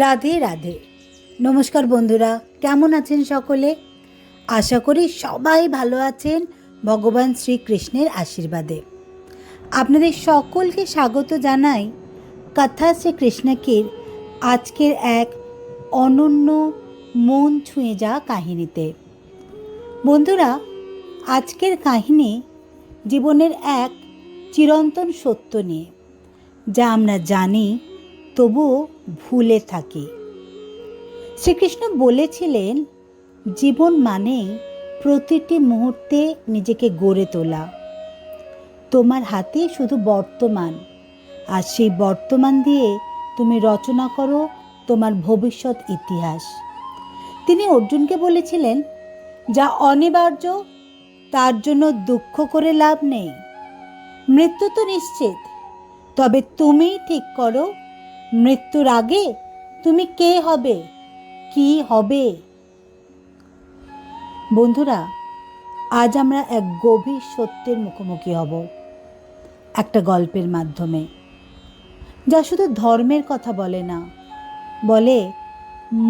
রাধে রাধে। নমস্কার বন্ধুরা, কেমন আছেন সকলে? আশা করি সবাই ভালো আছেন ভগবান শ্রীকৃষ্ণের আশীর্বাদে। আপনাদের সকলকে স্বাগত জানাই কথা শ্রীকৃষ্ণকের আজকের এক অনন্য মন ছুঁয়ে যাওয়া কাহিনীতে। বন্ধুরা, আজকের কাহিনী জীবনের এক চিরন্তন সত্য নিয়ে, যা আমরা জানি তবুও ভুলে থাকি। শ্রীকৃষ্ণ বলেছিলেন, জীবন মানেই প্রতিটি মুহূর্তে নিজেকে গড়ে তোলা। তোমার হাতে শুধু বর্তমান, আর সেই বর্তমান দিয়ে তুমি রচনা করো তোমার ভবিষ্যৎ ইতিহাস। তিনি অর্জুনকে বলেছিলেন, যা অনিবার্য তার জন্য দুঃখ করে লাভ নেই। মৃত্যু তো নিশ্চিত, তবে তুমি ঠিক করো মৃত্যুর আগে তুমি কে হবে, কি হবে। বন্ধুরা, আজ আমরা এক গভীর সত্যের মুখোমুখি হব, একটা গল্পের মাধ্যমে, যা শুধু ধর্মের কথা বলে না, বলে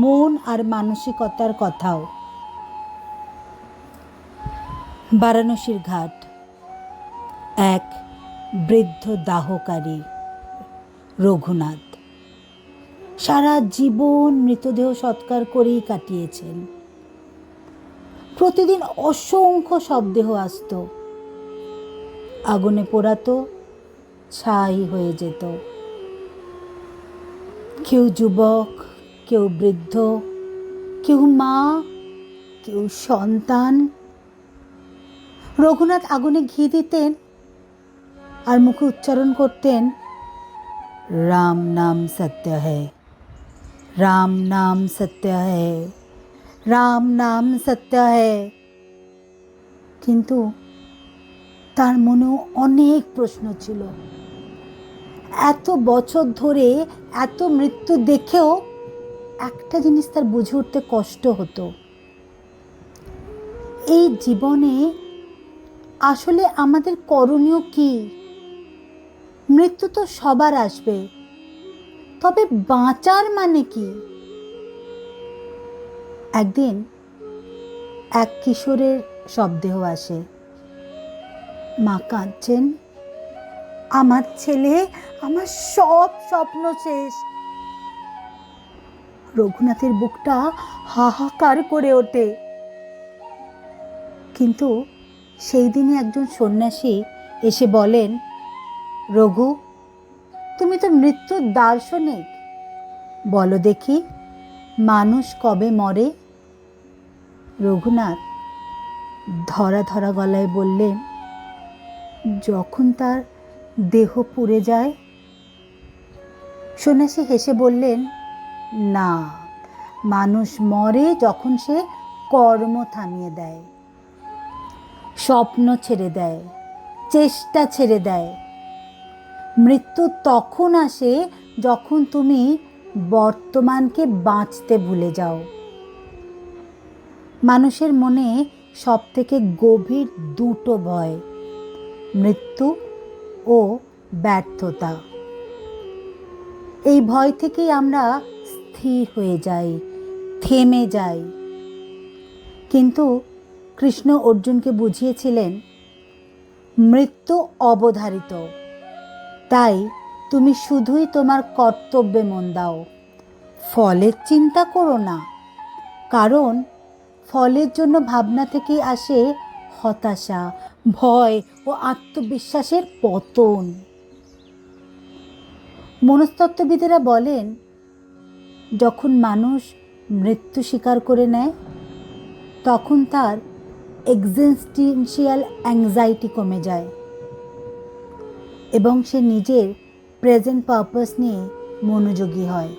মন আর মানসিকতার কথাও। বারাণসীর ঘাট, এক বৃদ্ধ দাহকারী রঘুনাথ সারা জীবন মৃতদেহ সৎকার করেই কাটিয়েছেন। প্রতিদিন অসংখ্য শবদেহ আসত, আগুনে পোড়াতো, ছাই হয়ে যেত। কেউ যুবক, কেউ বৃদ্ধ, কেউ মা, কেউ সন্তান। রঘুনাথ আগুনে ঘি দিতেন আর মুখে উচ্চারণ করতেন, রাম নাম সত্য হ্যায়, রাম নাম সত্য হ্যায়, রাম নাম সত্য হ্যায়। কিন্তু তার মনেও অনেক প্রশ্ন ছিল। এত বছর ধরে এত মৃত্যু দেখেও একটা জিনিস তার বুঝে উঠতে কষ্ট হতো, এই জীবনে আসলে আমাদের করণীয় কি? মৃত্যু তো সবার আসবে, তবে বাঁচার মানে কি? একদিন এক কিশোরের শবদেহ আসে। মা কাঁদছেন, আমার ছেলে, আমার সব স্বপ্ন শেষ। রঘুনাথের বুকটা হাহাকার করে ওঠে। কিন্তু সেই দিনই একজন সন্ন্যাসী এসে বলেন, রঘু, তুমি তো মৃত্যুর দার্শনিক, বলো দেখি মানুষ কবে মরে? রঘুনাথ ধরা ধরা গলায় বললেন, যখন তার দেহ পুড়ে যায়। সন্ন্যাসী হেসে বললেন, না, মানুষ মরে যখন সে কর্ম থামিয়ে দেয়, স্বপ্ন ছেড়ে দেয়, চেষ্টা ছেড়ে দেয়। মৃত্যু তখন আসে যখন তুমি বর্তমানকে বাঁচতে ভুলে যাও। মানুষের মনে সব থেকে গভীর দুটো ভয়, মৃত্যু ও ব্যর্থতা। এই ভয় থেকেই আমরা স্থির হয়ে যাই, থেমে যাই। কিন্তু কৃষ্ণ অর্জুনকে বুঝিয়েছিলেন, মৃত্যু অবধারিত, তাই তুমি শুধুই তোমার কর্তব্যে মন দাও, ফলের চিন্তা করো না। কারণ ফলের জন্য ভাবনা থেকেই আসে হতাশা, ভয় ও আত্মবিশ্বাসের পতন। মনস্তত্ত্ববিদেরা বলেন, যখন মানুষ মৃত্যু স্বীকার করে নেয়, তখন তার এক্সিস্টেন্সিয়াল অ্যাংজাইটি কমে যায় এবং সে নিজের প্রেজেন্ট পারপাস নিয়ে মনোযোগী হয়।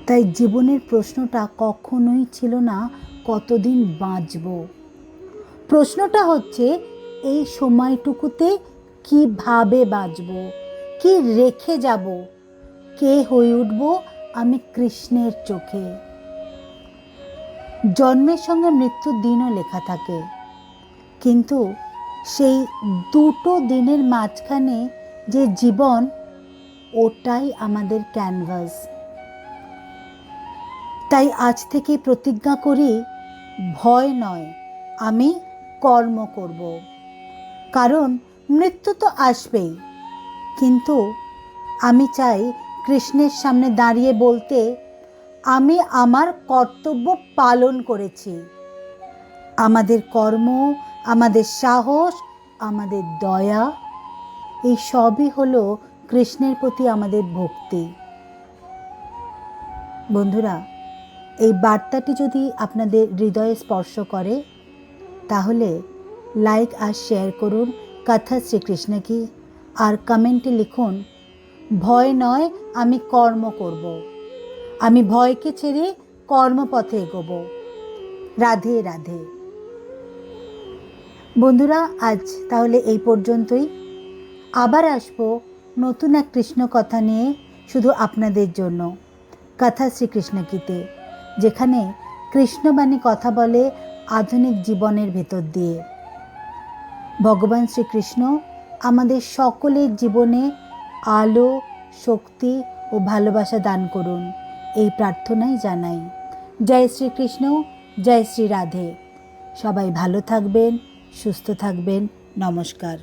তাই জীবনের প্রশ্নটা কখনোই ছিল না কতদিন বাঁচব, প্রশ্নটা হচ্ছে এই সময়টুকুতে কিভাবে বাঁচব, কি রেখে যাব, কে হয়ে উঠব আমি কৃষ্ণের চোখে। জন্মের সঙ্গে মৃত্যুর দিনও লেখা থাকে, কিন্তু সেই দুটো দিনের মাঝখানে যে জীবন, ওটাই আমাদের ক্যানভাস। তাই আজ থেকে প্রতিজ্ঞা করি, ভয় নয়, আমি কর্ম করব। কারণ মৃত্যু তো আসবেই, কিন্তু আমি চাই কৃষ্ণের সামনে দাঁড়িয়ে বলতে, আমি আমার কর্তব্য পালন করেছি। আমাদের কর্ম, আমাদের সাহস, আমাদের দয়া, এই সবই হলো কৃষ্ণের প্রতি আমাদের ভক্তি। বন্ধুরা, এই বার্তাটি যদি আপনাদের হৃদয়ে স্পর্শ করে, তাহলে লাইক আর শেয়ার করুন কথা শ্রীকৃষ্ণ কি, আর কমেন্টে লিখুন, ভয় নয়, আমি কর্ম করব। আমি ভয়কে ছেড়ে কর্মপথে এগোব। রাধে রাধে। বন্ধুরা, আজ তাহলে এই পর্যন্তই। আবার আসবো নতুন এক কৃষ্ণ কথা নিয়ে, শুধু আপনাদের জন্য, কথা শ্রীকৃষ্ণ গীতে, যেখানে কৃষ্ণবাণী কথা বলে আধুনিক জীবনের ভেতর দিয়ে। ভগবান শ্রীকৃষ্ণ আমাদের সকলের জীবনে আলো, শক্তি ও ভালোবাসা দান করুন, এই প্রার্থনাই জানাই। জয় শ্রীকৃষ্ণ, জয় শ্রী রাধে। সবাই ভালো থাকবেন, সুস্থ থাকবেন। নমস্কার।